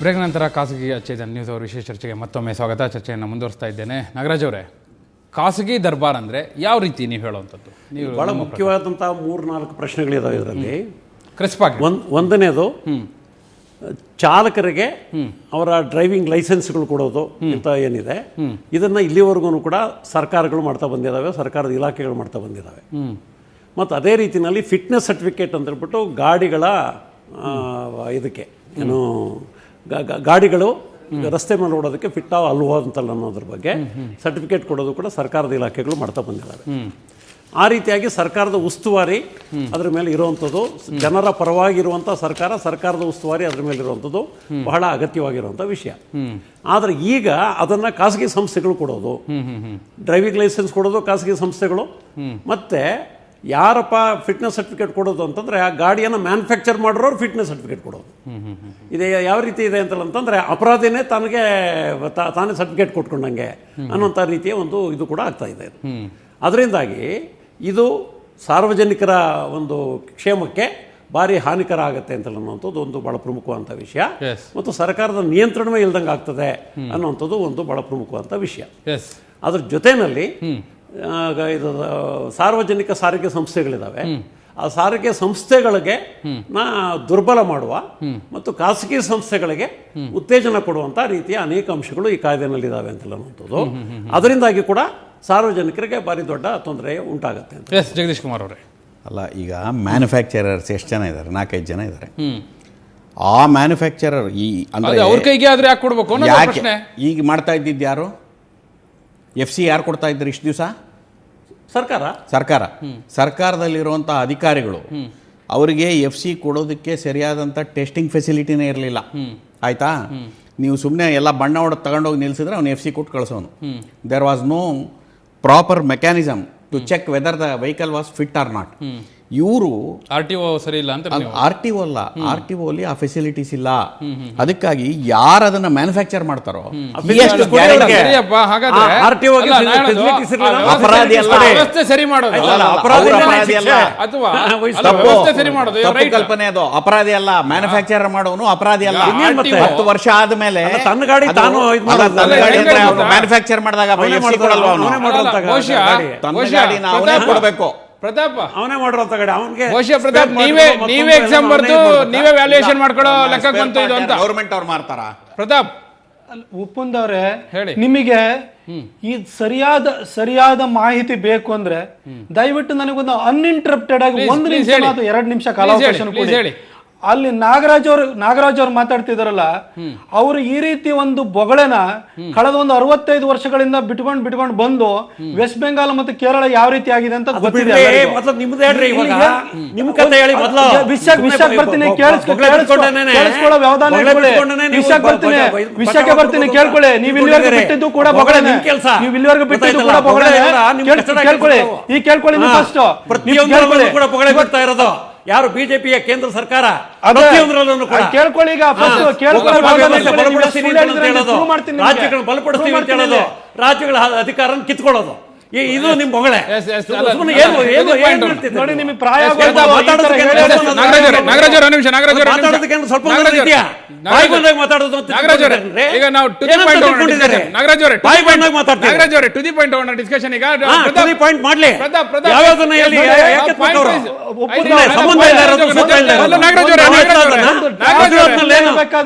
Break ನಂತರ ಖಾಸಗಿ Chetan news ಅವರ ವಿಶೇಷ ಚರ್ಚೆಗೆ ಮತ್ತೊಮ್ಮೆ ಸ್ವಾಗತ. ಚರ್ಚೆಯನ್ನು ಮುಂದುವರಿಸ್ತಾ ಇದ್ದೇನೆ. ನಾಗರಾಜ್ ಅವರೇ, ಖಾಸಗಿ ದರ್ಬಾರ್ ಅಂದರೆ ಯಾವ ರೀತಿ ನೀವು ಹೇಳುವಂಥದ್ದು? ನೀವು ಭಾಳ ಮುಖ್ಯವಾದಂಥ 3-4 ಪ್ರಶ್ನೆಗಳಿದಾವೆ ಇದರಲ್ಲಿ. ಕ್ರಿಸ್ಪಾಗಿ ಒಂದನೇದು, ಚಾಲಕರಿಗೆ ಅವರ ಡ್ರೈವಿಂಗ್ ಲೈಸೆನ್ಸ್ಗಳು ಕೊಡೋದು ಅಂತ ಏನಿದೆ, ಇದನ್ನ ಇಲ್ಲಿವರೆಗೂ ಕೂಡ ಸರ್ಕಾರಗಳು ಮಾಡ್ತಾ ಬಂದಿದ್ದಾವೆ, ಸರ್ಕಾರದ ಇಲಾಖೆಗಳು ಮಾಡ್ತಾ ಬಂದಿದ್ದಾವೆ. ಮತ್ತು ಅದೇ ರೀತಿಯಲ್ಲಿ ಫಿಟ್ನೆಸ್ ಸರ್ಟಿಫಿಕೇಟ್ ಅಂತ ಹೇಳ್ಬಿಟ್ಟು ಗಾಡಿಗಳ ಇದಕ್ಕೆ ಏನು ಗಾಡಿಗಳು ರಸ್ತೆ ಮೇಲೆ ಓಡೋದಕ್ಕೆ ಫಿಟ್ ಅಲ್ವೋ ಅಂತಲ್ಲ ಅನ್ನೋದ್ರ ಬಗ್ಗೆ ಸರ್ಟಿಫಿಕೇಟ್ ಕೊಡೋದು ಕೂಡ ಸರ್ಕಾರದ ಇಲಾಖೆಗಳು ಮಾಡ್ತಾ ಬಂದಿದ್ದಾರೆ. ಆ ರೀತಿಯಾಗಿ ಸರ್ಕಾರದ ಉಸ್ತುವಾರಿ ಅದರ ಮೇಲೆ ಇರುವಂಥದ್ದು, ಜನರ ಪರವಾಗಿರುವಂಥ ಸರ್ಕಾರದ ಉಸ್ತುವಾರಿ ಅದರ ಮೇಲೆ ಇರುವಂಥದ್ದು ಬಹಳ ಅಗತ್ಯವಾಗಿರುವಂಥ ವಿಷಯ. ಆದರೆ ಈಗ ಅದನ್ನು ಖಾಸಗಿ ಸಂಸ್ಥೆಗಳು ಕೊಡೋದು, ಡ್ರೈವಿಂಗ್ ಲೈಸೆನ್ಸ್ ಕೊಡೋದು ಖಾಸಗಿ ಸಂಸ್ಥೆಗಳು. ಮತ್ತು ಯಾರಪ್ಪ ಫಿಟ್ನೆಸ್ ಸರ್ಟಿಫಿಕೇಟ್ ಕೊಡೋದು ಅಂತಂದರೆ, ಆ ಗಾಡಿಯನ್ನು ಮ್ಯಾನುಫ್ಯಾಕ್ಚರ್ ಮಾಡಿರೋರು ಫಿಟ್ನೆಸ್ ಸರ್ಟಿಫಿಕೇಟ್ ಕೊಡೋದು. ಇದು ಯಾವ ರೀತಿ ಇದೆ ಅಂತಂದರೆ, ಅಪರಾಧಿನೇ ತಾನೇ ಸರ್ಟಿಫಿಕೇಟ್ ಕೊಟ್ಕೊಂಡಂಗೆ ಅನ್ನೋಂಥ ರೀತಿಯ ಒಂದು ಇದು ಕೂಡ ಆಗ್ತಾ ಇದೆ. ಅದರಿಂದಾಗಿ ಇದು ಸಾರ್ವಜನಿಕರ ಒಂದು ಕ್ಷೇಮಕ್ಕೆ ಭಾರಿ ಹಾನಿಕರ ಆಗುತ್ತೆ ಅಂತ ಅನ್ನೋಂಥದ್ದು ಒಂದು ಭಾಳ ಪ್ರಮುಖವಾದಂಥ ವಿಷಯ. ಮತ್ತು ಸರ್ಕಾರದ ನಿಯಂತ್ರಣವೇ ಇಲ್ದಂಗೆ ಆಗ್ತದೆ ಅನ್ನೋಂಥದ್ದು ಒಂದು ಭಾಳ ಪ್ರಮುಖವಾದಂಥ ವಿಷಯ. ಅದ್ರ ಜೊತೆಯಲ್ಲಿ ಇದು ಸಾರ್ವಜನಿಕ ಸಾರಿಗೆ ಸಂಸ್ಥೆಗಳಿದ್ದಾವೆ. ಆ ಸಾರಿಗೆ ಸಂಸ್ಥೆಗಳಿಗೆ ದುರ್ಬಲ ಮಾಡುವ ಮತ್ತು ಖಾಸಗಿ ಸಂಸ್ಥೆಗಳಿಗೆ ಉತ್ತೇಜನ ಕೊಡುವಂಥ ರೀತಿಯ ಅನೇಕ ಅಂಶಗಳು ಈ ಕಾಯ್ದೆನಲ್ಲಿದ್ದಾವೆ ಅಂತಲ್ಲ ಅನ್ನೋಂಥದ್ದು. ಅದರಿಂದಾಗಿ ಕೂಡ ಸಾರ್ವಜನಿಕರಿಗೆ ಭಾರಿ ದೊಡ್ಡ ತೊಂದರೆ ಉಂಟಾಗುತ್ತೆ ಅಂತ. ಜಗದೀಶ್ ಕುಮಾರ್ ಅವರೇ, ಅಲ್ಲ, ಈಗ ಮ್ಯಾನುಫ್ಯಾಕ್ಚರರ್ಸ್ ಎಷ್ಟು ಜನ ಇದ್ದಾರೆ? 4-5 ಜನ ಇದ್ದಾರೆ. ಆ ಮ್ಯಾನುಫ್ಯಾಕ್ಚರರ್ ಅವ್ರ ಕೈಗೆ ಆದ್ರೆ ಯಾಕೆ ಕೊಡ್ಬೇಕು? ಈಗ ಮಾಡ್ತಾ ಇದ್ದಿದ್ದು ಯಾರು? FC ಯಾರು ಕೊಡ್ತಾ ಇದ್ರು ಇಷ್ಟು ದಿವಸ? ಸರ್ಕಾರ. ಸರ್ಕಾರದಲ್ಲಿರುವಂಥ ಅಧಿಕಾರಿಗಳು ಅವರಿಗೆ FC ಕೊಡೋದಕ್ಕೆ ಸರಿಯಾದಂಥ ಟೆಸ್ಟಿಂಗ್ ಫೆಸಿಲಿಟಿನೇ ಇರಲಿಲ್ಲ. ಆಯ್ತಾ? ನೀವು ಸುಮ್ಮನೆ ಎಲ್ಲ ಬಣ್ಣ ಹೊಡೆದು ತಗೊಂಡೋಗಿ ನಿಲ್ಲಿಸಿದ್ರೆ ಅವ್ನು FC ಕೊಟ್ಟು ಕಳಿಸೋನು. There was no proper mechanism to check whether the vehicle was fit or not. ಇವರು RTO ಸರಿ ಇಲ್ಲ ಅಂತ. RTO ಅಲ್ಲ, RTO ಅಲ್ಲಿ ಆ ಫೆಸಿಲಿಟೀಸ್ ಇಲ್ಲ. ಅದಕ್ಕಾಗಿ ಯಾರು ಅದನ್ನ ಮ್ಯಾನುಫ್ಯಾಕ್ಚರ್ ಮಾಡ್ತಾರೋ ಕಲ್ಪನೆ ಅದು. ಅಪರಾಧಿ ಅಲ್ಲ, ಮ್ಯಾನುಫ್ಯಾಕ್ಚರ್ ಮಾಡೋನು ಅಪರಾಧಿ ಅಲ್ಲ. 10 ವರ್ಷ ಆದ್ಮೇಲೆ ಮ್ಯಾನುಫ್ಯಾಕ್ಚರ್ ಮಾಡಿದಾಗ ಕೊಡಬೇಕು. ಪ್ರತಾಪ್ ಅವನೇ ಮಾಡಿರೋಂಥ ಗಾಡಿ ಅವನಿಗೆ ಪ್ರತಾಪ್ ನೀವೇ ಎಕ್ಸಾಮ್ ಬರ್ದು ನೀವೇ ವ್ಯಾಲ್ಯೂಯೇಷನ್ ಮಾಡ್ಕೊಳ್ಳೋ ಲೆಕ್ಕ ಬಂತು ಇದು ಅಂತ ಗೌರ್ಮೆಂಟ್ ಅವ್ರು ಮಾಡ್ತಾರ? ಪ್ರತಾಪ್ ಉಪ್ಪುಂದವ್ರೆ, ನಿಮಗೆ ಈ ಸರಿಯಾದ ಮಾಹಿತಿ ಬೇಕು ಅಂದ್ರೆ ದಯವಿಟ್ಟು ನನಗೊಂದು ಅನ್ಇಂಟರಪ್ಟೆಡ್ ಆಗಿ 1 ನಿಮಿಷ ಅಥವಾ 2 ನಿಮಿಷ ಕಾಲಾವಕಾಶ ಕೊಡಿ. ಅಲ್ಲಿ ನಾಗರಾಜ್ ಅವ್ರು ಮಾತಾಡ್ತಿದಾರಲ್ಲ, ಅವರು ಈ ರೀತಿ ಒಂದು ಬೊಗಳೆನ ಕಳೆದ ಒಂದು 65 ವರ್ಷಗಳಿಂದ ಬಿಟ್ಕೊಂಡು ಬಂದು ವೆಸ್ಟ್ ಬೆಂಗಾಲ್ ಮತ್ತು ಕೇರಳ ಯಾವ ರೀತಿ ಆಗಿದೆ ಅಂತ ಗೊತ್ತಿದೆ. ವಿಷಯಕ್ಕೆ ಬರ್ತೀನಿ, ಕೇಳಿಸ್ಕೊಳ್ಳೋ ವ್ಯವಧಾನ ವಿಷಯಕ್ಕೆ ಬರ್ತೀನಿ, ಕೇಳ್ಕೊಳ್ಳಿ. ನೀವು ಇಲ್ಲಿವರೆಗೂ ಬಿಟ್ಟಿದ್ದು ಕೂಡ ಬೊಗಳೆನೆ, ಕೇಳ್ಕೊಳ್ಳಿ. ಈ ಕೇಳ್ಕೊಳ್ಳಿ ಫಸ್ಟ್ ಯಾರು ಬಿಜೆಪಿಯ ಕೇಂದ್ರ ಸರ್ಕಾರ ಕೇಳ್ಕೊಳ್ಳಿ. ಈಗ ರಾಜ್ಯಗಳನ್ನು ಬಲಪಡಿಸ್ತೀವಿ ಅಂತ ಹೇಳೋದು, ರಾಜ್ಯಗಳ ಅಧಿಕಾರ ಕಿತ್ಕೊಳ್ಳೋದು, ಇದು ನಿಮ್ ಹೊಗಳೇ. ನೋಡಿ, ನಿಮಗೆ ಪ್ರಾಯ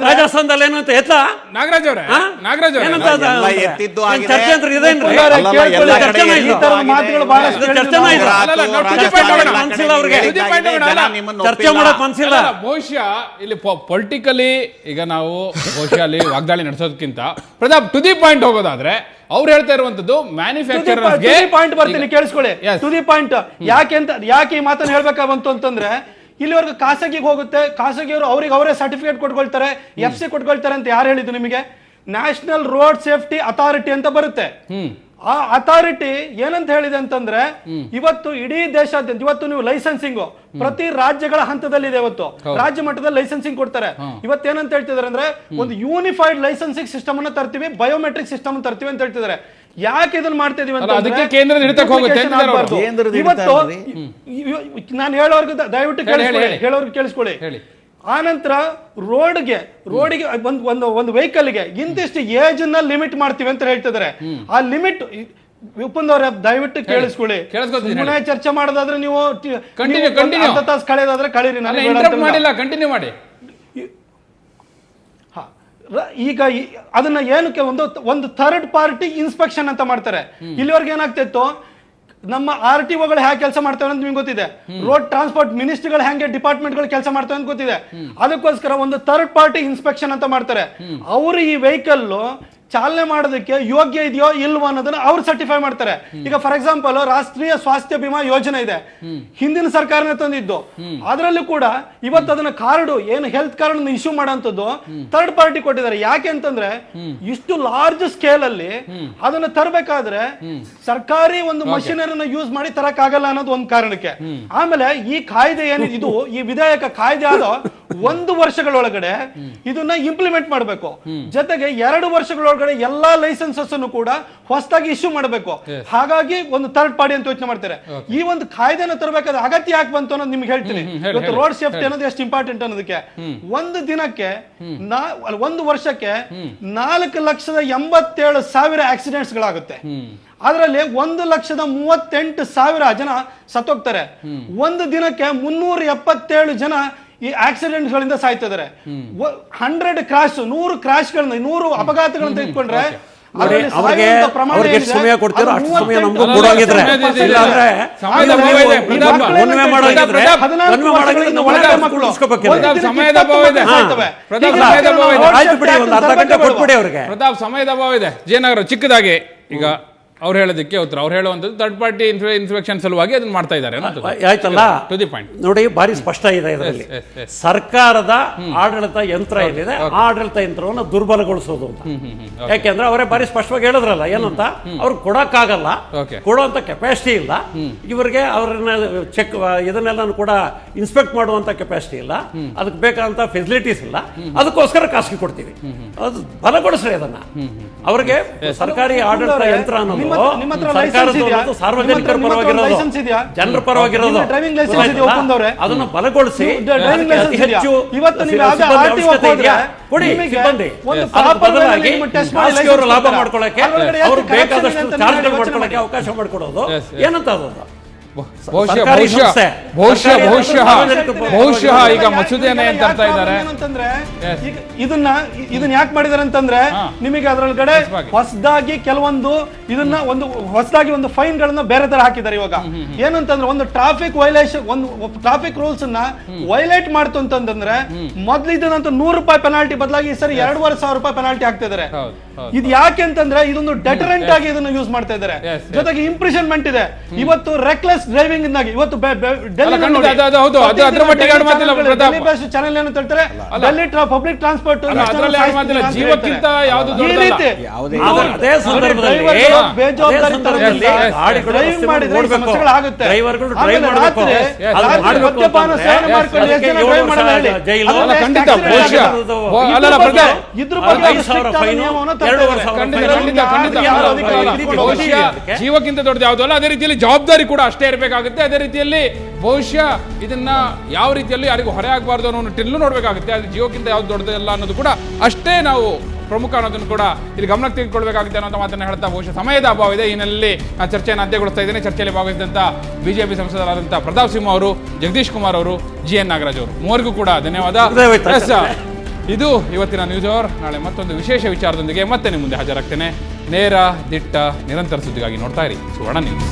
ರಾಜಸ್ಥಾನದಲ್ಲಿ ಏನು ಅಂತ ಎತ್ತ ನಾಗರಾಜ್ ಚರ್ಚೆ ಅಂದ್ರೆ ಇದೇನ್ರಿ? ಚರ್ಚೆ ಮಾಡಕ್ ಮನ್ಸಿಲ್ಲ. ಬಹುಶಃ ಇಲ್ಲಿ ಪೊಲಿಟಿಕಲಿ ಈಗ ನಾವು ಬಹುಶಃ ಅಲ್ಲಿ ವಾಗ್ದಾಳಿ ನಡೆಸೋದಕ್ಕಿಂತ ಪ್ರತಾಪ್ ಟು ದಿ ಪಾಯಿಂಟ್ ಹೋಗೋದಾದ್ರೆ ಅವ್ರು ಹೇಳ್ತಾ ಇರುವಂತದ್ದು ಮ್ಯಾನುಫ್ಯಾಕ್ಚರರ್ಸ್ಗೆ ಪಾಯಿಂಟ್ ಬರ್ತೀನಿ, ಕೇಳಿಸ್ಕೊಳ್ಳಿ. ಟು ದಿ ಪಾಯಿಂಟ್ ಯಾಕೆ ಈ ಮಾತನ್ನು ಹೇಳ್ಬೇಕಾಗಂತು ಅಂತಂದ್ರೆ, ಇಲ್ಲಿವರೆಗೂ ಖಾಸಗಿಗೆ ಹೋಗುತ್ತೆ, ಖಾಸಗಿಯವರು ಅವರೇ ಸರ್ಟಿಫಿಕೇಟ್ ಕೊಟ್ಕೊಳ್ತಾರೆ, FC ಕೊಟ್ಕೊಳ್ತಾರೆ ಅಂತ ಯಾರು ಹೇಳಿದ್ದು ನಿಮಗೆ? ನ್ಯಾಷನಲ್ ರೋಡ್ ಸೇಫ್ಟಿ ಅಥಾರಿಟಿ ಅಂತ ಬರುತ್ತೆ. ಆ ಅಥಾರಿಟಿ ಏನಂತ ಹೇಳಿದೆ ಅಂತಂದ್ರೆ, ಇವತ್ತು ಇಡೀ ದೇಶಾದ್ಯಂತ ಇವತ್ತು ನೀವು ಲೈಸೆನ್ಸಿಂಗ್ ಪ್ರತಿ ರಾಜ್ಯಗಳ ಹಂತದಲ್ಲಿದೆ. ಇವತ್ತು ರಾಜ್ಯ ಮಟ್ಟದಲ್ಲಿ ಲೈಸೆನ್ಸಿಂಗ್ ಕೊಡ್ತಾರೆ. ಇವತ್ತೇನಂತ ಹೇಳ್ತಿದಾರೆ ಅಂದ್ರೆ, ಒಂದು ಯೂನಿಫೈಡ್ ಲೈಸೆನ್ಸಿಂಗ್ ಸಿಸ್ಟಮ್ ಅನ್ನ ತರ್ತೀವಿ, ಬಯೋಮೆಟ್ರಿಕ್ ಸಿಸ್ಟಮ್ ತರ್ತೀವಿ ಅಂತ ಹೇಳ್ತಿದ್ದಾರೆ. ಯಾಕೆ ಇದನ್ನ ಮಾಡ್ತಾ ಇದೀವಿ ಅಂತ ಇವತ್ತು ನಾನು ಹೇಳೋರ್ಗು ದಯವಿಟ್ಟು ಕೇಳಿಸ್ಕೊಳ್ಳಿ. ಆನಂತರ ರೋಡ್ಗೆ ಒಂದು ವೆಹಿಕಲ್ಗೆ ಇಂತಿಷ್ಟು ಏಜ್ ನ ಲಿಮಿಟ್ ಮಾಡ್ತೀವಿ ಅಂತ ಹೇಳ್ತಿದ್ದಾರೆ. ಆ ಲಿಮಿಟ್ ಉಪಂದವ್ರೆ ದಯವಿಟ್ಟು ಕೇಳಿಸ್ಕೊಳ್ಳಿ. ಸುಮ್ಮನೆ ಚರ್ಚೆ ಮಾಡೋದಾದ್ರೆ ನೀವು ಅರ್ಧ ತಾಸು ಕಳೆಯೋದಾದ್ರೆ ಕಳೀರಿ, ಮಾಡಿಲ್ಲ, ಕಂಟಿನ್ಯೂ ಮಾಡಿ. ಈಗ ಅದನ್ನ ಏನಕ್ಕೆ ಒಂದು ಥರ್ಡ್ ಪಾರ್ಟಿ ಇನ್ಸ್ಪೆಕ್ಷನ್ ಅಂತ ಮಾಡ್ತಾರೆ. ಇಲ್ಲಿವರೆಗೆ ಏನಾಗ್ತಿತ್ತು, ನಮ್ಮ RTOಗಳು ಹೇಗೆ ಕೆಲಸ ಮಾಡ್ತವೆ ಅಂತ ನಿಮ್ಗೆ ಗೊತ್ತಿದೆ, ರೋಡ್ ಟ್ರಾನ್ಸ್ಪೋರ್ಟ್ ಮಿನಿಸ್ಟ್ರಿಗಳು ಹೆಂಗೆ ಡಿಪಾರ್ಟ್ಮೆಂಟ್ಗಳು ಕೆಲಸ ಮಾಡ್ತವೆ ಅಂತ ಗೊತ್ತಿದೆ. ಅದಕ್ಕೋಸ್ಕರ ಒಂದು ಥರ್ಡ್ ಪಾರ್ಟಿ ಇನ್ಸ್ಪೆಕ್ಷನ್ ಅಂತ ಮಾಡ್ತಾರೆ. ಅವರು ಈ ವೆಹಿಕಲ್ ಚಾಲನೆ ಮಾಡೋದಕ್ಕೆ ಯೋಗ್ಯ ಇದೆಯೋ ಇಲ್ವೋ ಅನ್ನೋದನ್ನ ಅವ್ರು ಸರ್ಟಿಫೈ ಮಾಡ್ತಾರೆ. ಈಗ ಫಾರ್ ಎಕ್ಸಾಂಪಲ್ ರಾಷ್ಟ್ರೀಯ ಸ್ವಾಸ್ಥ್ಯ ಬಿಮಾ ಯೋಜನೆ ಇದೆ, ಹಿಂದಿನ ಸರ್ಕಾರನೇ ತಂದಿದ್ದು. ಅದರಲ್ಲೂ ಕೂಡ ಇವತ್ತು ಅದನ್ನ ಕಾರ್ಡ್ ಏನು ಹೆಲ್ತ್ ಕಾರ್ಡ್ ಇಶ್ಯೂ ಮಾಡೋಂಥದ್ದು ಥರ್ಡ್ ಪಾರ್ಟಿ ಕೊಟ್ಟಿದ್ದಾರೆ. ಯಾಕೆ ಅಂತಂದ್ರೆ ಇಷ್ಟು ಲಾರ್ಜ್ ಸ್ಕೇಲ್ ಅಲ್ಲಿ ಅದನ್ನ ತರಬೇಕಾದ್ರೆ ಸರ್ಕಾರಿ ಒಂದು ಮಷಿನರಿನ ಯೂಸ್ ಮಾಡಿ ತರಕ್ ಆಗಲ್ಲ ಅನ್ನೋದು ಒಂದು ಕಾರಣಕ್ಕೆ. ಆಮೇಲೆ ಈ ಕಾಯ್ದೆ ಏನಿದು, ಈ ವಿಧೇಯಕ ಕಾಯ್ದೆ ಆದ 1 ವರ್ಷಗಳೊಳಗಡೆ ಇದನ್ನ ಇಂಪ್ಲಿಮೆಂಟ್ ಮಾಡಬೇಕು. ಜೊತೆಗೆ 2 ವರ್ಷಗಳೊಳಗಡೆ ಎಲ್ಲಾ ಲೈಸೆನ್ಸಸ್ ಅನ್ನು ಕೂಡ ಹೊಸದಾಗಿ ಇಶ್ಯೂ ಮಾಡಬೇಕು. ಹಾಗಾಗಿ ಒಂದು ಥರ್ಡ್ ಪಾರ್ಟಿ ಅಂತ ಯೋಚನೆ ಮಾಡ್ತಾರೆ. ಈ ಒಂದು ಕಾಯ್ದೆನ ತರಬೇಕಾದ ಅಗತ್ಯ ಯಾಕೆ ಬಂತು ಅನ್ನೋದು ನಿಮ್ಗೆ ಹೇಳ್ತೀನಿ. ಇವತ್ತು ರೋಡ್ ಸೇಫ್ಟಿ ಅನ್ನೋದು ಎಷ್ಟು ಇಂಪಾರ್ಟೆಂಟ್ ಅನ್ನೋದಕ್ಕೆ ಒಂದು ದಿನಕ್ಕೆ 1 ವರ್ಷಕ್ಕೆ 4,87,000 ಆಕ್ಸಿಡೆಂಟ್ಸ್ ಗಳಾಗುತ್ತೆ. ಅದರಲ್ಲಿ 1,38,000 ಜನ ಸತ್ತೋಗ್ತಾರೆ. ಒಂದು ದಿನಕ್ಕೆ 377 ಜನ ಈ ಆಕ್ಸಿಡೆಂಟ್ ಗಳಿಂದ ಸಾಯ್ತಿದ್ದಾರೆ. 100 ಕ್ರಾಶ್ 100 ಕ್ರಾಶ್ ಗಳನ್ನ 100 ಅಪಘಾತಗಳನ್ನ ತೆಗೆದುಕೊಂಡ್ರೆ ಸಮಯ ಕೊಡ್ತೀರೋ ಅಷ್ಟು ಸಮಯ ನಮಗೂ ಕೊಡೋಗಿದ್ರೆ ಪ್ರತಾಪ್ ಸಮಯದ ಅಭಾವ ಇದೆ. ಜಯನಗರ ಚಿಕ್ಕದಾಗಿ ಈಗ ಅವ್ರು ಹೇಳೋದಕ್ಕೆ ಉತ್ತರ, ಅವ್ರು ಹೇಳುವಂಥದ್ದು ಥರ್ಡ್ ಪಾರ್ಟಿ ಇನ್ಸ್ಪೆಕ್ಷನ್ ಸಲುವಾಗಿ ಅದನ್ನ ಮಾಡ್ತಾ ಇದ್ದಾರೆ ಆಯ್ತಲ್ಲ. ಟು ದಿ ಪಾಯಿಂಟ್ ನೋಡಿ, ಬಾರಿ ಸ್ಪಷ್ಟ ಇದೆ ಇದರಲ್ಲಿ. ಸರ್ಕಾರದ ಆಡಳಿತ ಯಂತ್ರ ಏನಿದೆ ಆ ಆಡಳಿತ ಯಂತ್ರವನ್ನು ದುರ್ಬಲಗೊಳಿಸೋದು ಅಂತ. ಯಾಕೆಂದ್ರೆ ಅವರೇ ಬಾರಿ ಸ್ಪಷ್ಟವಾಗಿ ಹೇಳಿದ್ರಲ್ಲ ಏನಂತ, ಅವ್ರಿಗೆ ಕೊಡಕ್ಕಾಗಲ್ಲ, ಕೊಡುವಂತ ಕೆಪಾಸಿಟಿ ಇಲ್ಲ ಇವರಿಗೆ, ಅವ್ರನ್ನ ಚೆಕ್ ಇದನ್ನೆಲ್ಲ ಕೂಡ ಇನ್ಸ್ಪೆಕ್ಟ್ ಮಾಡುವಂತ ಕೆಪಾಸಿಟಿ ಇಲ್ಲ, ಅದಕ್ಕೆ ಬೇಕಾದಂತ ಫೆಸಿಲಿಟೀಸ್ ಇಲ್ಲ, ಅದಕ್ಕೋಸ್ಕರ ಖಾಸಗಿ ಕೊಡ್ತೀವಿ. ಅದು ಬಲಗೊಳಿಸ್ರಿ ಅದನ್ನ. ಅವ್ರಿಗೆ ಸರ್ಕಾರಿ ಆಡಳಿತ ಯಂತ್ರ ಅನ್ನೋದು ಸಾರ್ವಜನಿಕರ ಪರವಾಗಿರೋದು, ಜನರ ಪರವಾಗಿರೋದು, ಅದನ್ನ ಬಲಗೊಳಿಸಿ ಹೆಚ್ಚು ಕೊಡಿ ಸಿಬ್ಬಂದಿ. ಬದಲಾಗಿ ಖಾಸಗಿಯವರು ಲಾಭ ಮಾಡ್ಕೊಳ್ಳಕ್ಕೆ, ಅವ್ರು ಬೇಕಾದಷ್ಟು ಚಾರ್ಜ್ಗಳು ಮಾಡ್ಕೊಳ್ಳಕ್ಕೆ ಅವಕಾಶ ಮಾಡಿಕೊಡೋದು ಏನಂತ ಅದೊಂದು ಬಹುಶಃ ಈಗ ಮಸೂದೆಯನ್ನ ಏನ್ ತರ್ತಾ ಇದ್ದಾರೆ ಇದನ್ನ ಯಾಕೆ ಮಾಡಿದಾರೆ ಅಂತಂದ್ರೆ, ನಿಮಗೆ ಅದರೊಳಗಡೆ ಹೊಸದಾಗಿ ಕೆಲವೊಂದು ಇದನ್ನ ಹೊಸದಾಗಿ ಒಂದು ಫೈನ್ ಗಳನ್ನ ಬೇರೆ ತರ ಹಾಕಿದ್ದಾರೆ. ಇವಾಗ ಏನಂತಂದ್ರೆ, ಒಂದು ಟ್ರಾಫಿಕ್ ವೈಲೇಷನ್, ಒಂದು ಟ್ರಾಫಿಕ್ ರೂಲ್ಸ್ ಅನ್ನ ವೈಲೇಟ್ ಮಾಡ್ತು ಅಂತಂದ್ರೆ ಮೊದ್ಲು ಇದನ್ನಂತ 100 ರೂಪಾಯಿ ಪೆನಾಲ್ಟಿ ಬದಲಾಗಿ ಈ ಸರಿ 2,500 ರೂಪಾಯಿ ಪೆನಾಲ್ಟಿ ಹಾಕ್ತಾ ಇದಾರೆ. ಇದು ಯಾಕೆ ಅಂತಂದ್ರೆ ಇದೊಂದು ಡೆಟರೆಂಟ್ ಆಗಿ ಇದನ್ನ ಯೂಸ್ ಮಾಡ್ತಾ ಇದ್ದಾರೆ. ಜೊತೆಗೆ ಇಂಪ್ರಿಷನ್ಮೆಂಟ್ ಇದೆ. ಇವತ್ತು ರೆಕ್ಲೆಸ್ ಡ್ರೈವಿಂಗ್ ಇಂದಾಗಿ ಇವತ್ತು ಡೆಲ್ಲಿ ಚಾನೆಲ್ ಏನು ಹೇಳ್ತಾರೆ, ಡೆಲ್ಲಿ ಪಬ್ಲಿಕ್ ಟ್ರಾನ್ಸ್ಪೋರ್ಟ್ ಜೀವಕ್ಕಿಂತ ಯಾವುದು ಡ್ರೈವಿಂಗ್ ಮಾಡಿದ್ರೆ ಸಮಸ್ಯೆಗಳಾಗುತ್ತೆ. ಮದ್ಯಪಾನ ಸೇವನೆ ಮಾಡ್ಕೊಂಡು ಎಷ್ಟು ಜನ ಡ್ರೈವ್ ಮಾಡಲ್ಲ ಹೇಳಿ. ಖಂಡಿತ ಜೀವಕ್ಕಿಂತ ದೊಡ್ಡದು ಯಾವುದು ಅಲ್ಲ. ಅದೇ ರೀತಿಯಲ್ಲಿ ಜವಾಬ್ದಾರಿ ಕೂಡ ಅಷ್ಟೇ ಇರಬೇಕಾಗುತ್ತೆ. ಅದೇ ರೀತಿಯಲ್ಲಿ ಬಹುಶಃ ಇದನ್ನ ಯಾವ ರೀತಿಯಲ್ಲಿ ಯಾರಿಗೂ ಹೊರೆ ಆಗಬಾರ್ದು ಅನ್ನೋ ನಿಟ್ಟಿನಲ್ಲೂ ನೋಡ್ಬೇಕಾಗುತ್ತೆ. ಅದು ಜೀವಕ್ಕಿಂತ ಯಾವ್ದು ದೊಡ್ಡದಲ್ಲ ಅನ್ನೋದು ಕೂಡ ಅಷ್ಟೇ ನಾವು ಪ್ರಮುಖ ಅನ್ನೋದನ್ನು ಕೂಡ ಇಲ್ಲಿ ಗಮನಕ್ಕೆ ತೆಗೆದುಕೊಳ್ಬೇಕಾಗುತ್ತೆ ಅನ್ನೋ ಮಾತನ್ನು ಹೇಳ್ತಾ ಬಹುಶಃ ಸಮಯದ ಅಭಾವ ಇದೆ. ಈ ಹಿನ್ನೆಲೆಯಲ್ಲಿ ನಾನು ಚರ್ಚೆಯನ್ನು ಅಂತ್ಯಗೊಳಿಸ್ತಾ ಇದ್ದೇನೆ. ಚರ್ಚೆಯಲ್ಲಿ ಭಾಗವಹಿಸಿದಂಥ ಬಿಜೆಪಿ ಸಂಸದರಾದಂಥ ಪ್ರತಾಪ್ ಸಿಂಹ ಅವರು, ಜಗದೀಶ್ ಕುಮಾರ್ ಅವರು, GN ನಾಗರಾಜ್ ಅವರು, ಮೂವರಿಗೂ ಕೂಡ ಧನ್ಯವಾದ. ಇದು ಇವತ್ತಿನ ನ್ಯೂಸ್ ಅವರ್. ನಾಳೆ ಮತ್ತೊಂದು ವಿಶೇಷ ವಿಚಾರದೊಂದಿಗೆ ಮತ್ತೆ ನಿಮ್ಮ ಮುಂದೆ ಹಾಜರಾಗ್ತೇನೆ. ನೇರ, ದಿಟ್ಟ, ನಿರಂತರ ಸುದ್ದಿಗಾಗಿ ನೋಡ್ತಾ ಇರಿ ಸುವರ್ಣ ನ್ಯೂಸ್.